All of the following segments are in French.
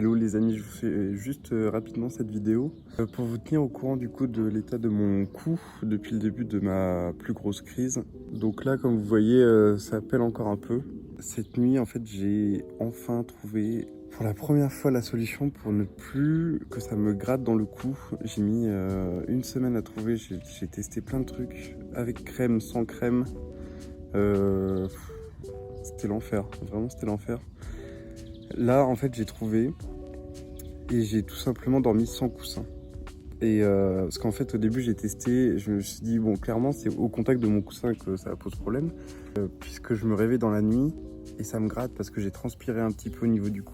Hello les amis, je vous fais juste rapidement cette vidéo pour vous tenir au courant du coup de l'état de mon cou depuis le début de ma plus grosse crise. Donc là, comme vous voyez, ça appelle encore un peu. Cette nuit, en fait, j'ai enfin trouvé pour la première fois la solution pour ne plus que ça me gratte dans le cou. J'ai mis une semaine à trouver, j'ai testé plein de trucs avec crème, sans crème. C'était l'enfer, vraiment c'était l'enfer. Là, en fait, j'ai trouvé et j'ai tout simplement dormi sans coussin. Et parce qu'en fait, au début, j'ai testé, je me suis dit, bon, clairement, c'est au contact de mon coussin que ça pose problème, puisque je me réveille dans la nuit et ça me gratte parce que j'ai transpiré un petit peu au niveau du cou.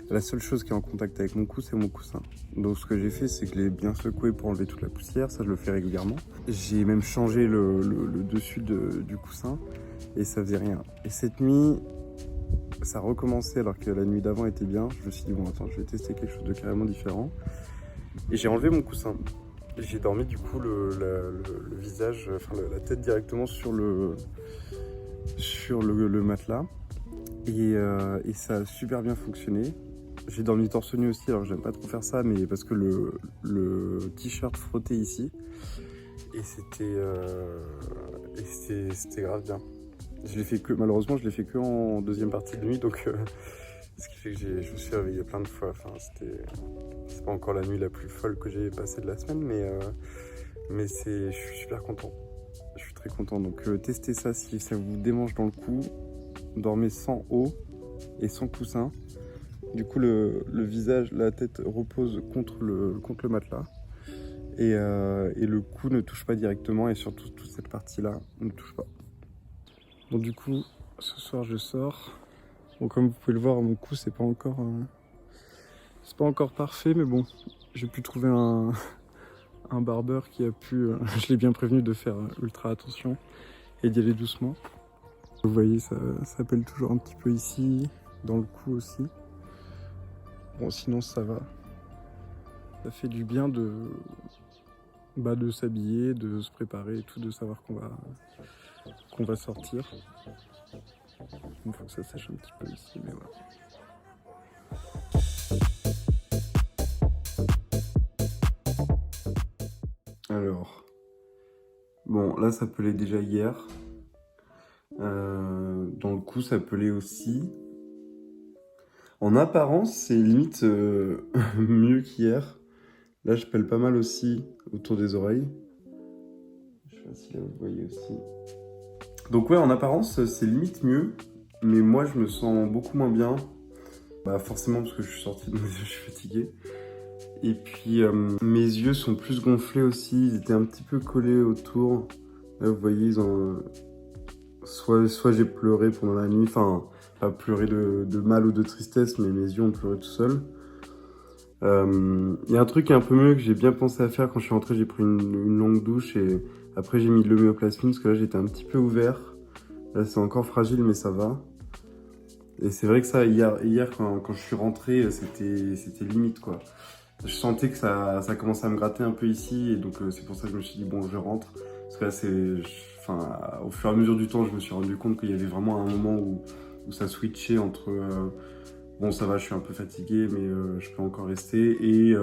La seule chose qui est en contact avec mon cou, c'est mon coussin. Donc, ce que j'ai fait, c'est que je l'ai bien secoué pour enlever toute la poussière. Ça, je le fais régulièrement. J'ai même changé le dessus du coussin et ça faisait rien. Et cette nuit, ça a recommencé alors que la nuit d'avant était bien. Je me suis dit, bon, attends, je vais tester quelque chose de carrément différent. Et j'ai enlevé mon coussin. Et j'ai dormi du coup le visage, enfin la tête directement sur le matelas. Et ça a super bien fonctionné. J'ai dormi torse nu aussi, alors j'aime pas trop faire ça, mais parce que le t-shirt frottait ici. Et c'était grave bien. Malheureusement, je l'ai fait que en deuxième partie de nuit, donc ce qui fait que je me suis réveillé plein de fois. Enfin, c'est pas encore la nuit la plus folle que j'ai passée de la semaine, mais je suis super content. Je suis très content. Donc testez ça si ça vous démange dans le cou. Dormez sans eau et sans coussin. Du coup, le visage, la tête repose contre le matelas. Et le cou ne touche pas directement, et surtout toute cette partie-là ne touche pas. Bon, du coup, ce soir je sors. Bon, comme vous pouvez le voir, mon cou c'est pas encore parfait, mais bon, j'ai pu trouver un barbeur qui a pu, je l'ai bien prévenu de faire ultra attention et d'y aller doucement. Vous voyez, ça s'appelle toujours un petit peu ici, dans le cou aussi. Bon, sinon ça va. Ça fait du bien de s'habiller, de se préparer et tout, de savoir qu'on va sortir. Il faut que ça sèche un petit peu ici, mais voilà. Alors, bon, là ça pelait déjà hier. Dans le cou ça pelait aussi. En apparence, c'est limite mieux qu'hier. Là, je pèle pas mal aussi autour des oreilles. Je sais pas si là vous voyez aussi. Donc ouais, en apparence, c'est limite mieux. Mais moi, je me sens beaucoup moins bien. Bah forcément parce que je suis sorti de je suis fatigué. Et puis mes yeux sont plus gonflés aussi. Ils étaient un petit peu collés autour. Là, vous voyez, ils ont... Soit j'ai pleuré pendant la nuit. Enfin, pas pleuré de mal ou de tristesse, mais mes yeux ont pleuré tout seuls. Y a un truc un peu mieux que j'ai bien pensé à faire quand je suis rentré, j'ai pris une longue douche et après j'ai mis de l'homéoplasmine parce que là j'étais un petit peu ouvert. Là c'est encore fragile mais ça va. Et c'est vrai que ça, hier quand je suis rentré, c'était limite quoi. Je sentais que ça commençait à me gratter un peu ici et donc c'est pour ça que je me suis dit bon je rentre. Parce que là enfin, au fur et à mesure du temps je me suis rendu compte qu'il y avait vraiment un moment où ça switchait entre... bon, ça va, je suis un peu fatigué, mais je peux encore rester. Et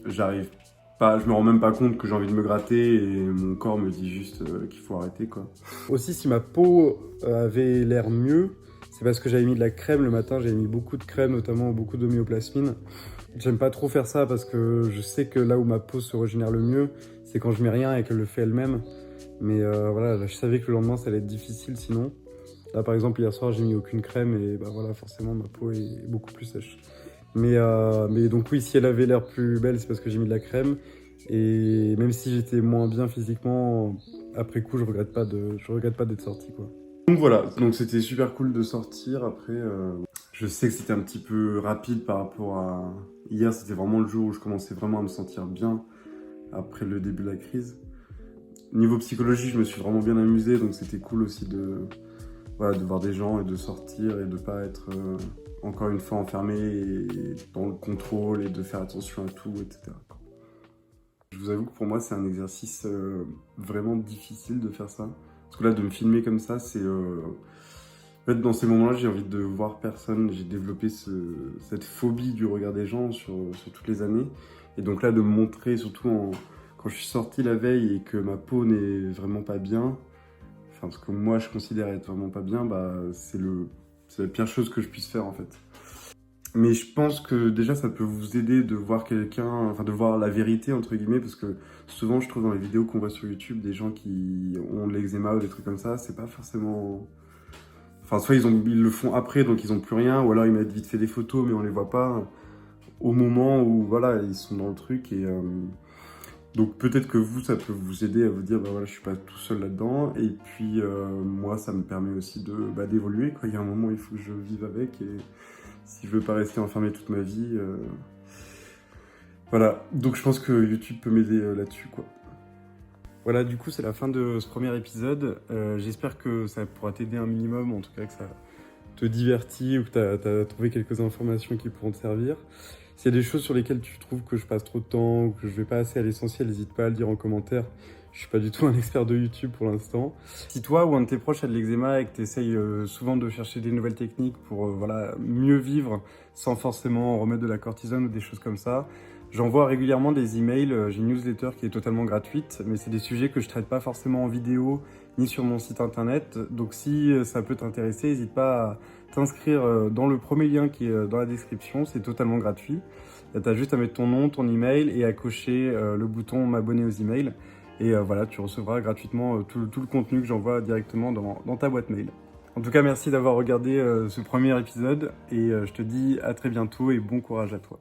j'arrive pas, je me rends même pas compte que j'ai envie de me gratter et mon corps me dit juste qu'il faut arrêter, quoi. Aussi, si ma peau avait l'air mieux, c'est parce que j'avais mis de la crème le matin. J'avais mis beaucoup de crème, notamment beaucoup d'homéoplasmine. J'aime pas trop faire ça parce que je sais que là où ma peau se régénère le mieux, c'est quand je mets rien et qu'elle le fait elle-même. Mais voilà, là, je savais que le lendemain, ça allait être difficile sinon. Là, par exemple, hier soir, j'ai mis aucune crème et bah voilà, forcément, ma peau est beaucoup plus sèche. Mais donc oui, si elle avait l'air plus belle, c'est parce que j'ai mis de la crème. Et même si j'étais moins bien physiquement, après coup, je regrette pas d'être sorti, quoi. Donc voilà, donc c'était super cool de sortir. Après, je sais que c'était un petit peu rapide par rapport à... Hier, c'était vraiment le jour où je commençais vraiment à me sentir bien après le début de la crise. Niveau psychologie, je me suis vraiment bien amusé, donc c'était cool aussi de voir des gens et de sortir et de pas être encore une fois enfermé et dans le contrôle et de faire attention à tout, etc. Je vous avoue que pour moi, c'est un exercice vraiment difficile de faire ça. Parce que là, de me filmer comme ça, c'est... En fait, dans ces moments-là, j'ai envie de voir personne. J'ai développé cette phobie du regard des gens sur toutes les années. Et donc là, de me montrer, quand je suis sorti la veille et que ma peau n'est vraiment pas bien, enfin, ce que moi je considère être vraiment pas bien, bah, c'est la pire chose que je puisse faire en fait. Mais je pense que déjà ça peut vous aider de voir quelqu'un, enfin de voir la vérité entre guillemets, parce que souvent je trouve dans les vidéos qu'on voit sur YouTube des gens qui ont de l'eczéma ou des trucs comme ça, c'est pas forcément... Enfin soit ils le font après donc ils ont plus rien, ou alors ils mettent vite fait des photos mais on les voit pas au moment où voilà ils sont dans le truc et... Donc peut-être que vous, ça peut vous aider à vous dire, bah voilà, je suis pas tout seul là-dedans. Et puis moi, ça me permet aussi d'évoluer, quoi. Il y a un moment, il faut que je vive avec. Et si je veux pas rester enfermé toute ma vie, voilà. Donc je pense que YouTube peut m'aider là-dessus, quoi. Voilà, du coup, c'est la fin de ce premier épisode. J'espère que ça pourra t'aider un minimum, en tout cas que ça te divertit ou que t'as trouvé quelques informations qui pourront te servir. S'il y a des choses sur lesquelles tu trouves que je passe trop de temps ou que je vais pas assez à l'essentiel, n'hésite pas à le dire en commentaire. Je suis pas du tout un expert de YouTube pour l'instant. Si toi ou un de tes proches a de l'eczéma et que tu essayes souvent de chercher des nouvelles techniques pour voilà, mieux vivre sans forcément remettre de la cortisone ou des choses comme ça, j'envoie régulièrement des emails. J'ai une newsletter qui est totalement gratuite, mais c'est des sujets que je traite pas forcément en vidéo ni sur mon site internet. Donc si ça peut t'intéresser, n'hésite pas à t'inscrire dans le premier lien qui est dans la description, c'est totalement gratuit. Tu as juste à mettre ton nom, ton email et à cocher le bouton m'abonner aux emails. Et voilà, tu recevras gratuitement tout le contenu que j'envoie directement dans ta boîte mail. En tout cas, merci d'avoir regardé ce premier épisode et je te dis à très bientôt et bon courage à toi.